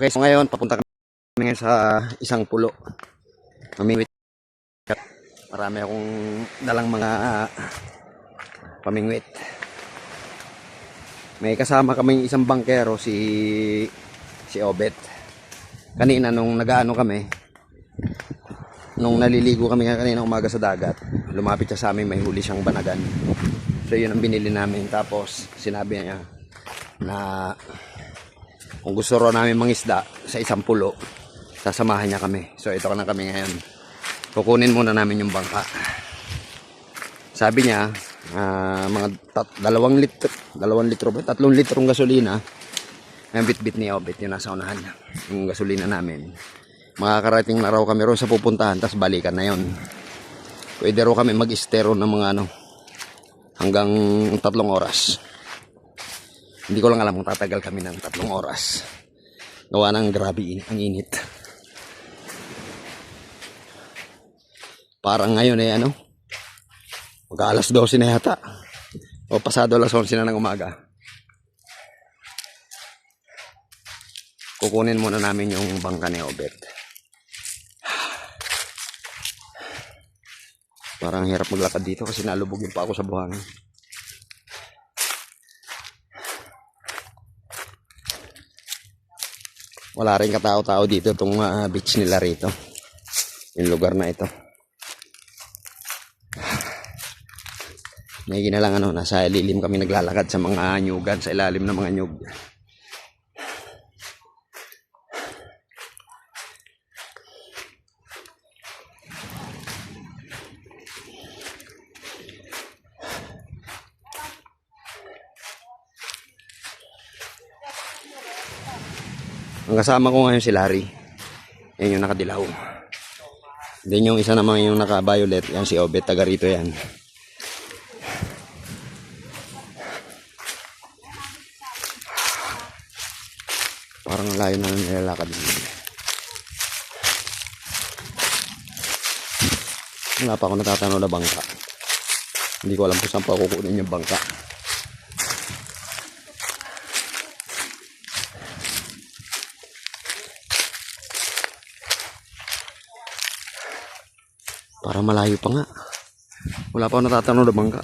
Okay, so ngayon papunta kami ngayon sa isang pulo. Mamingwit. Marami akong dalang mga pamingwit. May kasama kaming isang bangkero, si Obet. Kanina nung nag-aano kami, nung naliligo kami kanina umaga sa dagat, lumapit siya sa amin, may huli siyang banagan. So yun ang binili namin. Tapos sinabi niya na kung gusto raw namin mangisda sa isang pulo, sasamahan niya kami. So ito na kami ngayon. Kukunin muna namin yung bangka. Sabi niya, mga 2 litro ba? 3 litrong gasolina. Ang bit-bit ni Obet, yung nasa unahan. Yung gasolina namin. Makakarating na raw kami ro sa pupuntahan, tapos balikan na yon. Pwede raw kami mag-estero ng mga hanggang 3 oras. Hindi ko lang alam kung tatagal kami ng 3 oras. Gawa ng grabe ang init. Parang ngayon mag-alas 12 na yata. O pasado alas 11 na ng umaga. Kukunin muna namin yung bangka ni Obet. Parang hirap maglakad dito kasi nalubogin pa ako sa buhangin. Wala rin katao-tao dito itong beach nila rito. Yung lugar na ito. May ginalang nasa lilim kami naglalakad sa mga nyugan, sa ilalim ng mga nyug. Ang kasama ko ngayon si Larry. Yan yung nakadilaw. Then yung isa naman yung naka-violet, yan si Obet, taga rito yan. Parang layo na nilalakad din. Wala pa ako natatanaw na bangka. Hindi ko alam kung saan pa kukunin yung bangka. Para malayo pa nga. Wala pa ako natatanaw na bangka.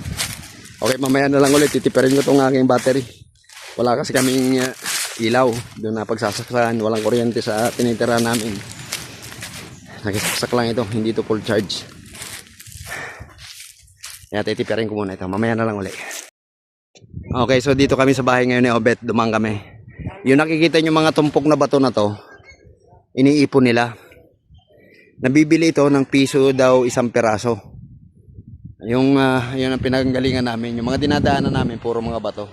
Okay, mamaya na lang ulit. Titipirin ko itong aking battery. Wala kasi kaming ilaw. Doon na pagsasaksakan. Walang kuryente sa tinitira namin. Nagisaksak lang ito. Hindi ito full charge. Kaya titipirin ko muna ito. Mamaya na lang ulit. Okay, so dito kami sa bahay ngayon ni Obet. Dumang kami. Yung nakikita nyo mga tumpok na bato na to, iniipon nila. Nabibili ito ng piso daw 1 peraso. Yun ang pinanggalingan namin. Yung mga dinadaanan namin, puro mga bato.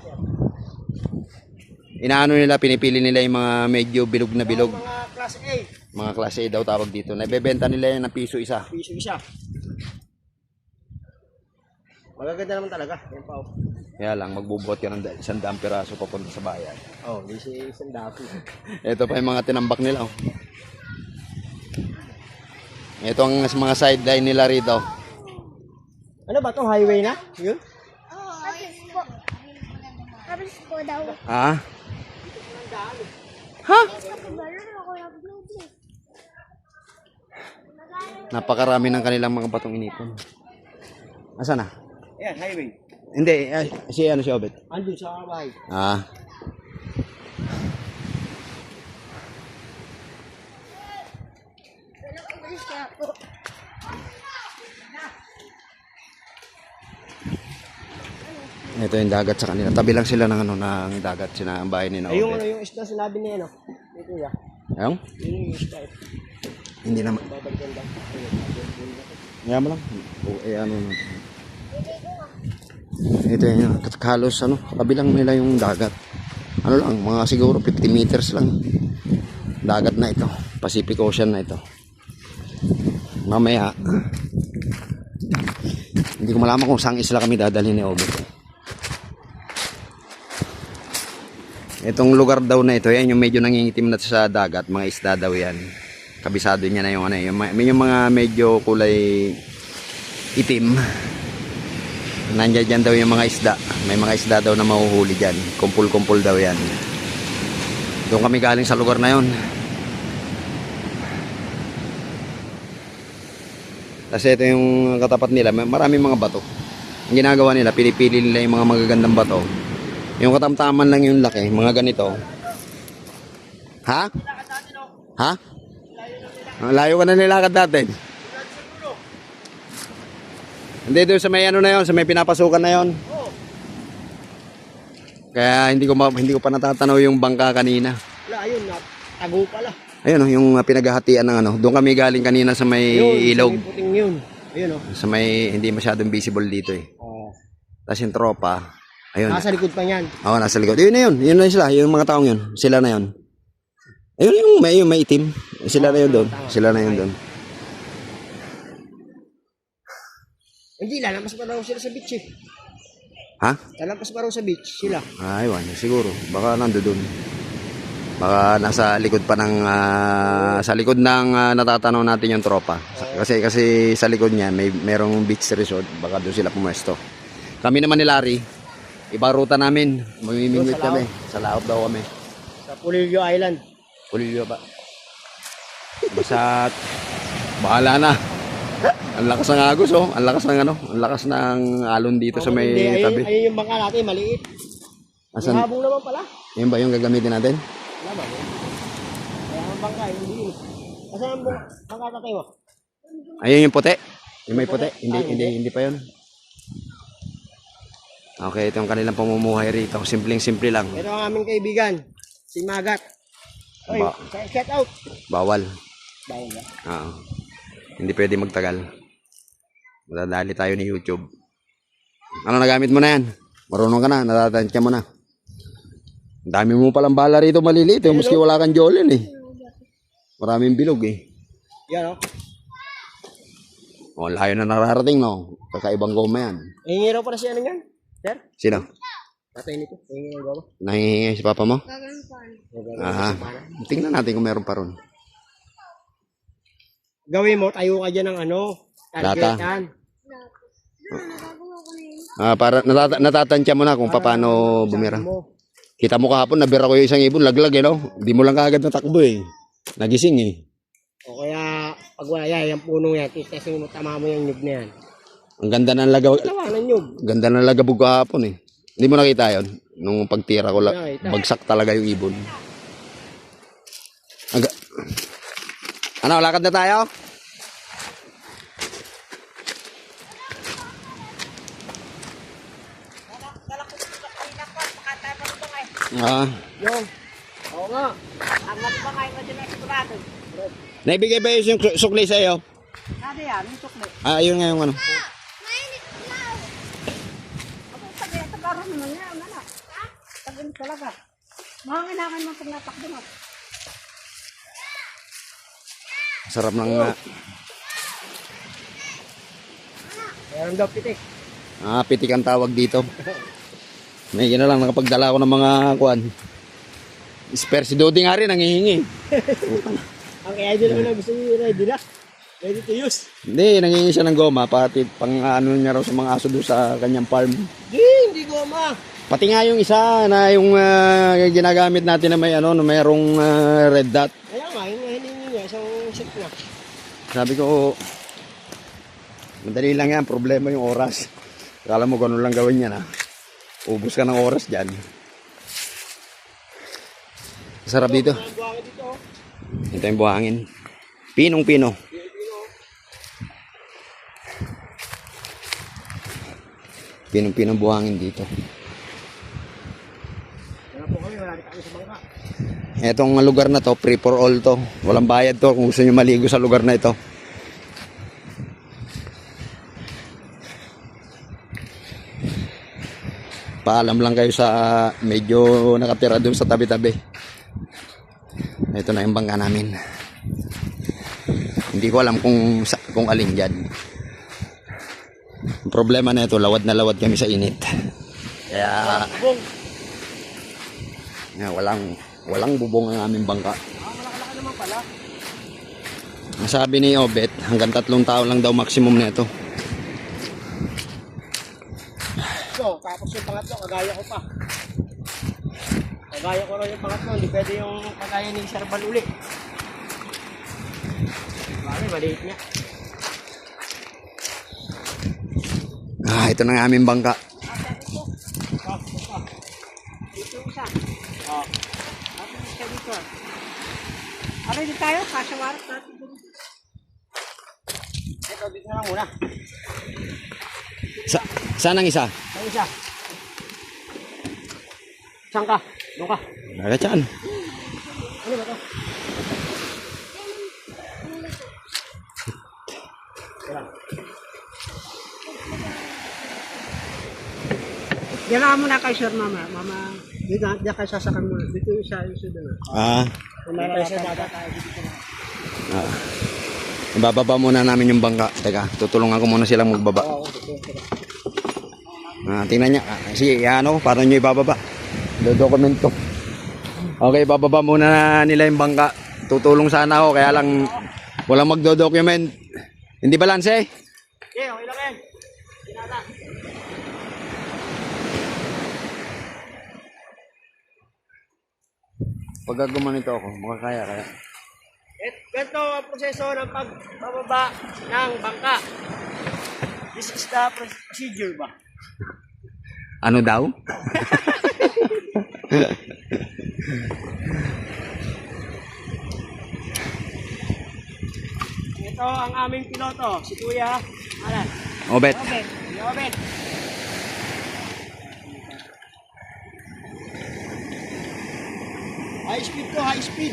Inaano nila, pinipili nila yung mga medyo bilog na bilog. Mga class A. Mga class A daw tawag dito. Nabebenta nila yan ng piso isa. Piso isa. Magaganda naman talaga. Yan pa. Kaya lang, magbubuhat ka ng 100 peraso papunta sa bayan. Oh, di si isang dapo. Ito pa yung mga tinambak nila. Ito ang mga sideline nila rito. Ano ba to? Highway na? Yun? Oo, habis po daw. Ha? Ha? Napakarami ng kanilang mga batong inipon. Asa na? Ayan, highway. Hindi, si Obet. Andun sa bahay. Ah. Ito yung dagat sa kanila. Tabi lang sila ng ng dagat, ang bahay ni Ay, Obet. yung isda sinabi niya, Ito ya. Ayun? Yung isda. Hindi naman. Babagyan lang. Kaya mo lang. Ito yun. Halos kabilang nila yung dagat. Ano lang, mga siguro 50 meters lang. Dagat na ito. Pacific Ocean na ito. Mamaya, hindi ko malaman kung saan isla kami dadalhin ni Obet. Itong lugar daw na ito, yan yung medyo nangingitim na sa dagat, mga isda daw yan. Kabisado niya na yung yung mga medyo kulay itim. Nandiyan dyan daw yung mga isda. May mga isda daw na mahuhuli dyan. Kumpul-kumpul daw yan. Doon kami galing sa lugar na yon. Kasi ito yung katapat nila, maraming mga bato. Ang ginagawa nila, pinipili nila yung mga magagandang bato. Yung katamtaman lang yung laki, mga ganito. Ha? Ha? Ang layo ka na nilakad dati. Hindi, doon sa may ano na yon, sa may pinapasukan na yon. Kaya hindi ko pa natatanaw yung bangka kanina. Wala, ayun, tago pala. Ayun oh, yung pinaghahatian ng ano. Doon kami galing kanina sa may ilog. Sa may puting yun. Ayun oh. Sa may hindi masyadong visible dito eh. Tapos yung tropa, ayun. Nasa likod pa niyan. Oo, nasa likod. Yun na yun. Yun na sila. Yung mga taong yun. Sila na yun. Ayun yung may itim. Sila na yun doon. Sila na yun doon. Hindi, lalabas pa raw sila sa beach eh. Ha? Lalabas pa raw sa beach sila. Ay, wala. Siguro. Baka nando doon. Baka nasa likod pa ng sa likod ng natatanaw natin yung tropa. Kasi sa likod niya merong beach resort, baka doon sila pumuesto. Kami naman ni Larry, iba ruta namin. Mamimingwit kami. Sa laot daw kami. Sa Pulilio Island. Pulilio ba? Basta bahala na. Ang lakas ng agos oh. Ang lakas ng ano, ang lakas ng alon dito sa may hindi, tabi. ayun yung bangka natin, maliit. Asan? Yung habong naman pala. Yun ba yung gagamitin natin? Wala ba? Kaya ang bangka, hindi yun. Asan ang bangka tatay mo? Ayun yung puti. Yung may puti. Hindi pa yun. Okay, ito yung kanilang pamumuhay rito. Simpleng-simple lang. Ito ang aming kaibigan, si Magat. Oy, Ba- shout out. Bawal. Bawal ba? Oo. Hindi pwede magtagal. Madadali tayo ni YouTube. Ano nagamit mo na yan? Marunong ka na, natatantya mo na. Ang dami mo palang bala rito maliliit. Maski wala kang jolin eh. Maraming bilog eh. Yan oh. Oh, layo na nararating no. Kakaibang goma yan. Hingi raw pala si ano yan? Sir? Sino? Tatay nito. Hingi raw ba? Nahihingi si papa mo? Gagawin Aha. Tingnan natin kung meron pa ron. Gawin mo, tayo ka dyan ng ano, targetan. Para natatantya mo na kung paano bumira. Mo. Kita mo kahapon, nabira ko yung isang ibon, laglag eh, no? Di mo lang kaagad natakbo eh. Nagising eh. O kaya, pag wala yan, yung punong yan, titasin mo, tama mo yung nyug na yan. Ang ganda ng Tawanan nyug. ganda ng lagabog kahapon eh. Hindi mo nakita yon nung pagtira ko, Nakita. bagsak talaga yung ibon. Ano, lakad na tayo? Yung. Oo nga. Angat ba kayo na dyan na sigurado? Naibigay ba yung sukli sa iyo? Ano yan? Yung sukli. Ayun nga yung ano. Ako sabi, tagaroon naman niya, ano? Tagaroon talaga. Mahangin akin mo pag natakbo mo. Sarap ng Meron daw pitik. pitik ang tawag dito. May gina lang nakapagdala ako ng mga kuan. Spare si Dodi nga rin nangihingi. Ang idol naman na gusto niyo ready na. Ready to use. Hindi, nangihingi siya ng goma pati pang ano niya raw sa mga aso doon sa kanyang farm. Hindi goma. Pati nga yung isa na yung ginagamit natin na may ano, na mayroong red dot. Kaya nga, yung hiningi niya, isang set na. Sabi ko, madali lang yan, problema yung oras. Akala mo ganun lang gawin yan ha. Ubus ka ng oras dyan. Sarap dito. Ang buhangin dito. Ito yung buhangin. Pinong-pino. Pinong-pinong buhangin dito. Wala po kami, wala kami sa bangka. Etong lugar na to, free for all to. Walang bayad to kung gusto nyo maligo sa lugar na ito. Paalam lang kayo sa medyo nakatira doon sa tabi-tabi. Ito na yung bangka namin. Hindi ko alam kung alin dyan. Ang problema na ito, lawad na lawad kami sa init. Kaya Bong. walang bubong ang aming bangka. Malaki-laki naman pala. Masabi ni Obet, hanggang 3 taon lang daw maximum na ito. So, tapos yung pangatlo, kagaya ko pa. Kagaya ko rin yung pangatlo, hindi pwede yung kagaya ni Sarbal uli. Bale, maliit niya. ito na ang aming bangka. Dito isa. Oh. Atin isa dito. Ano dito tayo? Kasawarap natin dito. Ito, dito na lang muna. Saan ang isa? Sa isa. Saan ka? Doon ka. Agad saan? Ano ba ito? Diyan na muna kay Sir Mama. Mama, dito kayo sasakan muna. Dito yung isa doon. Kung meron Sa dagat tayo dito na. Ibababa muna namin yung bangka. Teka, tutulungan ko muna silang magbaba. Tingnan niya. Sige, ano, paano nyo ibababa? Dokumento. Okay, bababa muna nila yung bangka. Tutulong sana ako, kaya lang walang magdo-document. Hindi balanse? Okay, okay lang yan. Pinata. Pag gumanito ako, makakaya kaya. Ganito ang proseso ng pagbababa ng bangka. This is the procedure ba? Ano daw? Ito ang aming piloto, si Kuya Alan. Obet. Obet. High speed ko, high speed.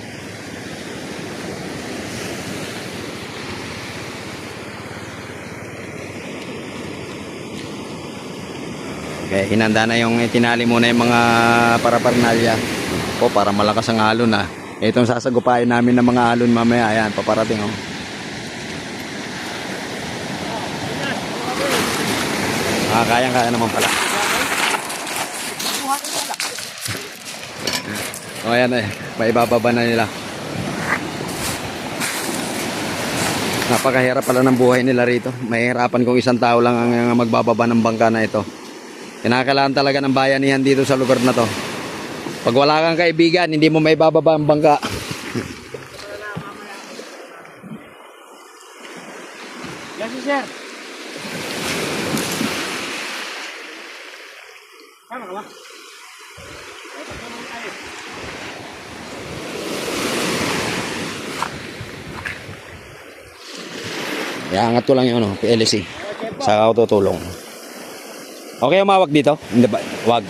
Okay, hinanda na yung itinali muna yung mga paraparnalya po para malakas ang alon na. Itong sasagupain namin ng mga alon mamaya. Ayan, paparating oh. Kayang-kaya naman pala. O ayan eh, maibababa na nila. Napakahirap pala ng buhay nila rito. Mahirapan kung isang tao lang ang magbababa ng bangka na ito. Kinakailangan talaga ng bayanihan dito sa lugar na to. Pag wala kang kaibigan, hindi mo maibababa ang bangka. Yes, sir. Tama ka ba? Iangat ko lang yung ano, PLC. Saka ako tutulong. Okay umawak dito? Hindi ba? Wag.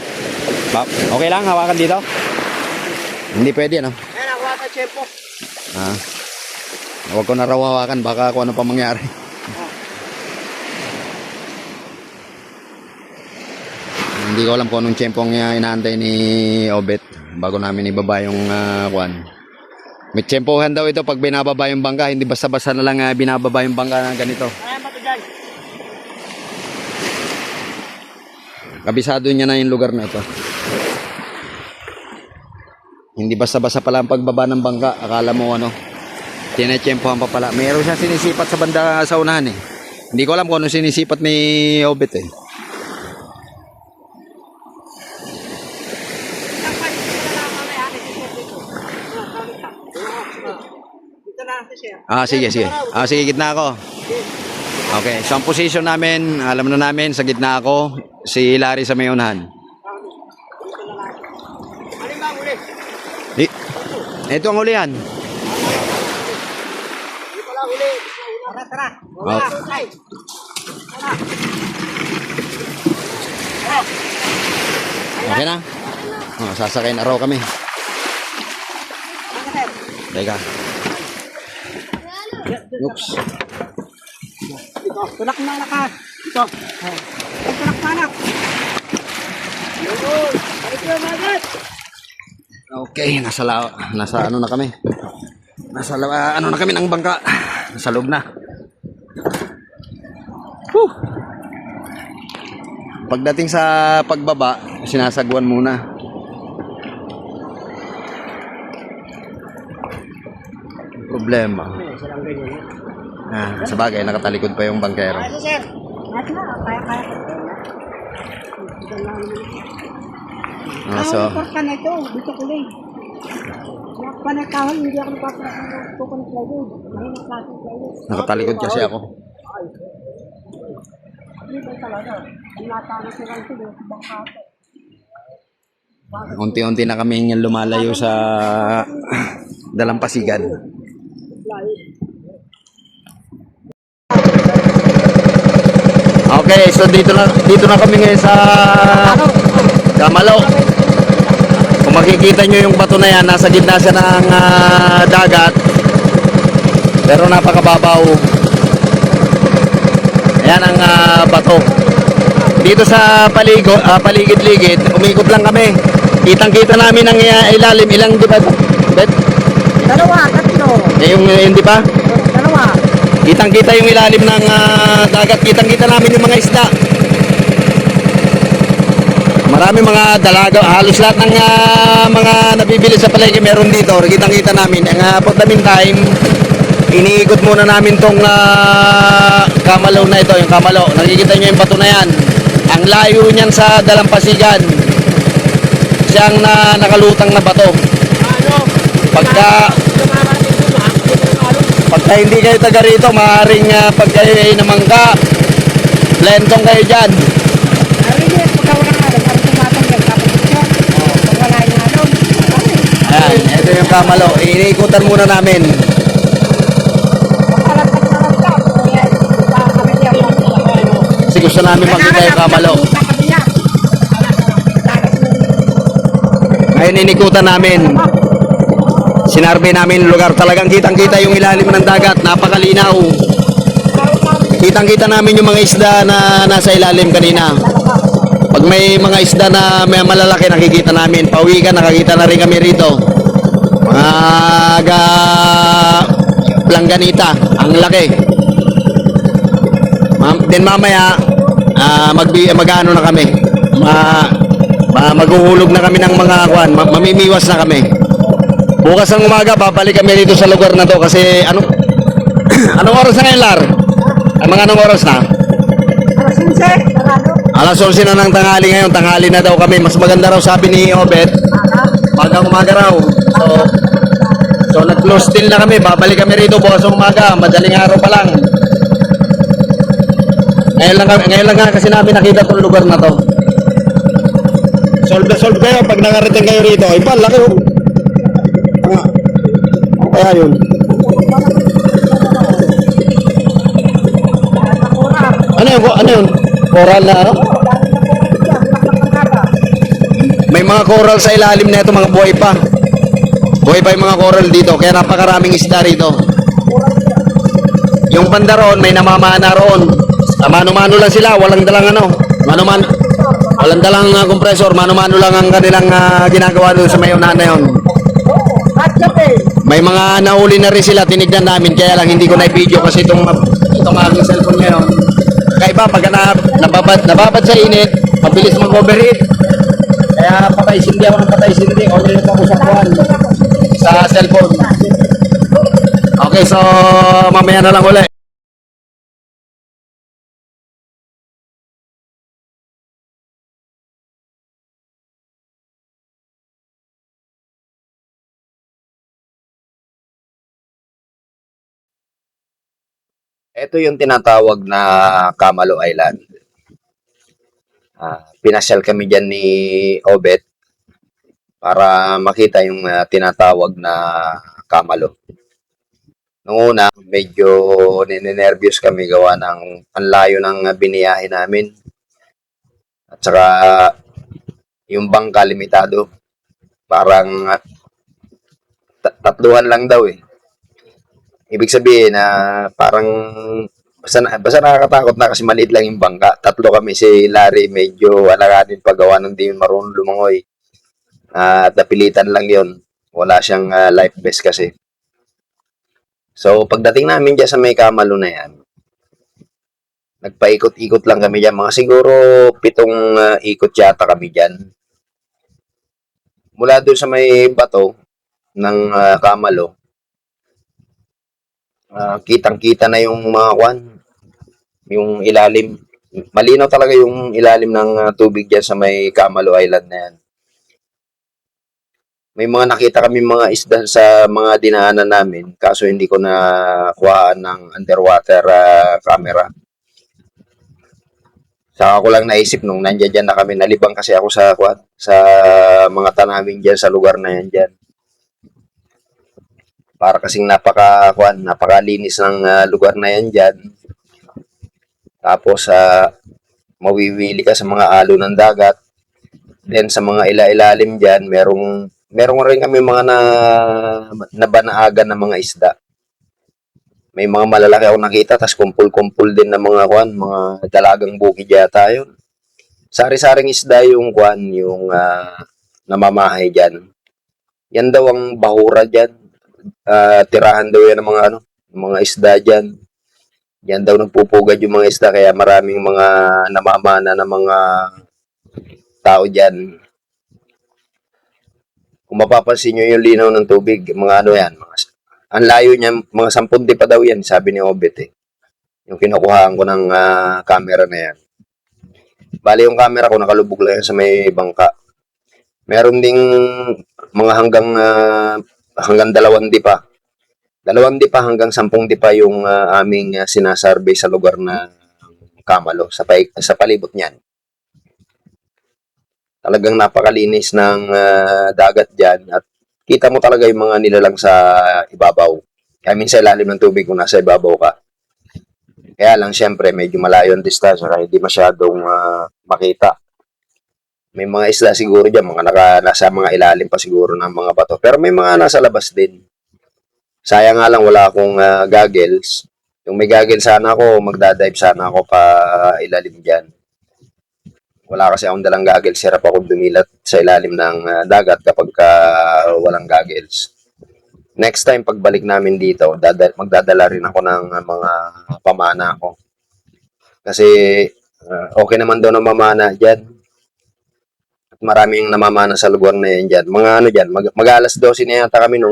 Okay lang hawakan dito? Hindi pwede ano? Ayan, ako ata, Chepo. Huwag ko na raw hawakan, baka kung ano pa mangyari. Hindi ko alam kung anong tiyempong inaantay ni Obet bago namin ibaba yung kuan. May tiyempohan daw ito pag binababa yung bangka, hindi basta-basta na lang binababa yung bangka na ganito. Ayan ba ito dyan? Kabisado niya na yung lugar na ito. Hindi basta-basta pala ang pagbaba ng bangka. Akala mo ano, tinetsyempohan pa pala. Meron siyang sinisipat sa banda sa unahan eh. Hindi ko alam kung ano sinisipat ni Obet eh. Sige, sige. Sige, gitna ako. Okay, so ang position namin, alam na namin, sa gitna ako, si Larry sa may unahan. Alin ba ang uli? Ito ang ulihan. Hindi pala uli. Tara. Oh. Okay na? Sasakay na raw kami. Teka. Oops. Ito, tulak na lakas. Ito. Tulak na anak. Okay, nasa ano na kami. Ano na kami ng bangka. Nasa loob na. Whew. Pagdating sa pagbaba, sinasagwan muna. Problema. Sa bagay, nakatalikod pa yung bangkero. Ayan, sir. At na, kaya. So, Ang na ito, dito kulay. Panakawan, hindi ako nagpapakuha ng plywood. Mahina klase ng plywood. nakatalikod kasi ako. dito talaga. Tinatago sila sila sa bangka. Unti-unti na kami lumalayo sa Dalampasigan. Okay, so dito na kami ngayon sa Kamalo. Kung makikita nyo yung bato na yan, nasa gitna siya ng dagat. Pero napakababaw. Ayan ang bato. Dito sa paligid-ligid, umikot lang kami. Kitang-kita namin ang ilalim. Ilang di ba? Bet? Dalawa, tatlo. Yung di ba? Dalawa. Kitang-kita yung ilalim ng dagat. Kitang-kita namin yung mga isda. Marami mga dalaga. Halos lahat ng mga nabibili sa palengke meron dito. Kitang-kita namin. For the meantime, iniikot muna namin tong Kamalo na ito. Yung Kamalo. Nakikita nyo yung bato na yan. Ang layo niyan sa Dalampasigan. Siyang nakalutang na bato. Pagka hindi kayo taga rito, maaaring pag kayo ay namangka, lentong kayo dyan. Ayan, ito yung Kamalo. Iniikutan muna namin. Kasi gusto namin makita yung Kamalo. Ngayon inikutan namin. Sinarvey namin lugar. Talagang kitang-kita yung ilalim ng dagat. Napakalinaw. Kitang-kita namin yung mga isda na nasa ilalim kanina. Pag may mga isda na may malalaki, nakikita namin. Pawikan, nakakita na rin kami rito. Mga langganita. Ang laki. Then mamaya, mag-ano na kami. Maghuhulog na kami ng mga kwan. Mamimiwas na kami. Bukas ng umaga, babalik kami dito sa lugar na to kasi anong oras na ngayon, Lar? Anong oras na? Alas 11 na ng tanghali ngayon. Tanghali na daw kami. Mas maganda raw sabi ni Obet. Magang umaga raw. So nag-close till na kami. Babalik kami rito bukas ng umaga. Madaling araw pa lang. Ngayon lang kasi namin nakita itong lugar na to. Solve kayo pag nakarating kayo rito. Iba, laki oh. Kaya yun. Ano yun? Coral na ano? May mga coral sa ilalim na ito, mga buhay pa. Buhay pa yung mga coral dito, kaya napakaraming isda rito. Yung banda roon, may namamana roon. Mano-mano lang sila, walang dalang ano. Walang dalang compressor, mano-mano lang ang kanilang ginagawa doon sa may unahan na yun. May mga nauli na rin sila, tinignan namin, kaya lang hindi ko na-video kasi itong aking cellphone ngayon. Kaiba, pag nababad sa init, mabilis mag-overheat. Kaya patay-sindi ako ng patay-sindi, o nilip ako sa kuwan, sa cellphone. Okay, so mamaya na lang ulit. Ito yung tinatawag na Kamalo Island. Pinasyal kami dyan ni Obet para makita yung tinatawag na Kamalo. Noong una, medyo ninenervyos kami gawa ng panlayo ng biniyahe namin. At saka yung bangka limitado. Parang tatluhan lang daw eh. Ibig sabihin na parang basta nakakatakot na kasi maliit lang yung bangka. Tatlo kami, si Larry medyo alakanin paggawa ng di marunong lumangoy. At napilitan lang yon. Wala siyang life vest kasi. So pagdating namin dyan sa may Kamalo na yan, nagpaikot-ikot lang kami dyan. Mga siguro 7 ikot yata kami dyan. Mula doon sa may bato ng Kamalo, kitang-kita na yung mga kwan, yung ilalim. Malinaw talaga yung ilalim ng tubig dyan sa may Kamalo Island na yan. May mga nakita kami mga isda sa mga dinaanan namin, kaso hindi ko na kuhaan ng underwater camera. Saka ko lang naisip nung nandiyan dyan na kami, nalibang kasi ako sa sa mga tanawin dyan sa lugar na yan dyan. Para kasing napakalinis ng lugar na yan dyan. Tapos mawiwili ka sa mga alo ng dagat. Then sa mga ilalim dyan, merong rin kami mga nabanaagan ng mga isda. May mga malalaki ako nakita, tas kumpul-kumpul din ng mga dalagang bukid yata yun. Sari-saring isda yung yung namamahay dyan. Yan daw ang bahura dyan. Tirahan daw yan ng mga isda dyan. Yan daw nagpupugad yung mga isda, kaya maraming mga namamana ng mga tao dyan. Kung mapapansin nyo yung linaw ng tubig, mga yan, ang layo niya, mga 10 di pa daw yan, sabi ni Obet eh. Yung kinukuhaan ko ng camera na yan. Bali yung camera ko, nakalubog lang yan sa may bangka. Meron ding mga hanggang 2 di pa. 2 di pa hanggang 10 di pa yung aming sinasurvey sa lugar na Kamalo, sa palibot niyan. Talagang napakalinis ng dagat dyan at kita mo talaga yung mga nilalang sa ibabaw. I mean, sa ilalim ng tubig kung nasa ibabaw ka. Kaya lang, syempre, medyo malayo ang distansya kaya hindi masyadong makita. May mga isla siguro dyan, nasa mga ilalim pa siguro ng mga bato. Pero may mga nasa labas din. Sayang nga lang, wala akong goggles. Yung may goggles sana ako, magdadive sana ako pa ilalim dyan. Wala kasi akong dalang goggles, hirap ako dumilat sa ilalim ng dagat kapag walang goggles. Next time, pagbalik namin dito, magdadala rin ako ng mga pamana ko. Kasi okay naman daw na mamana dyan. At maraming namamana sa lugar na yan dyan. Mga dyan, mag-alas 12 na yata kami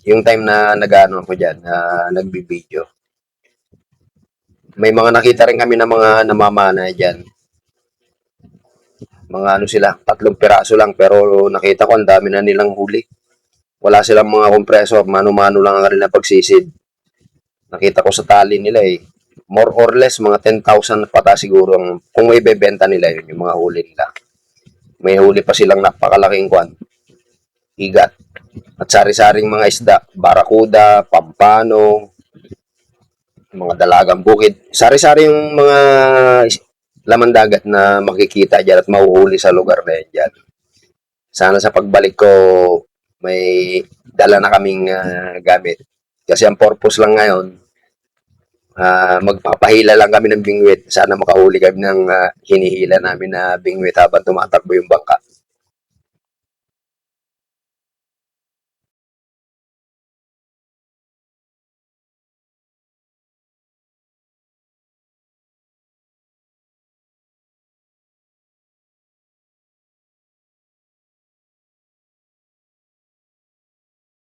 yung time na ako dyan, nagbibideo. May mga nakita rin kami na mga namamana dyan. Mga sila, 3 piraso lang, pero nakita ko ang dami na nilang huli. Wala silang mga kompresor, mano-mano lang ang kanilang pagsisid. Nakita ko sa tali nila eh. More or less, mga 10,000 pata siguro kung may bebenta nila yun, yung mga huli nila. May huli pa silang napakalaking higat. At sari-saring mga isda, barakuda, pampano, mga dalagang bukid. Sari-sari yung mga laman dagat na makikita dyan at mahuhuli sa lugar na yan dyan. Sana sa pagbalik ko, may dala na kaming gamit. Kasi ang purpose lang ngayon, magpapahila lang kami ng bingwit. Sana makahuli kami ng hinihila namin na bingwit habang tumatakbo yung bangka.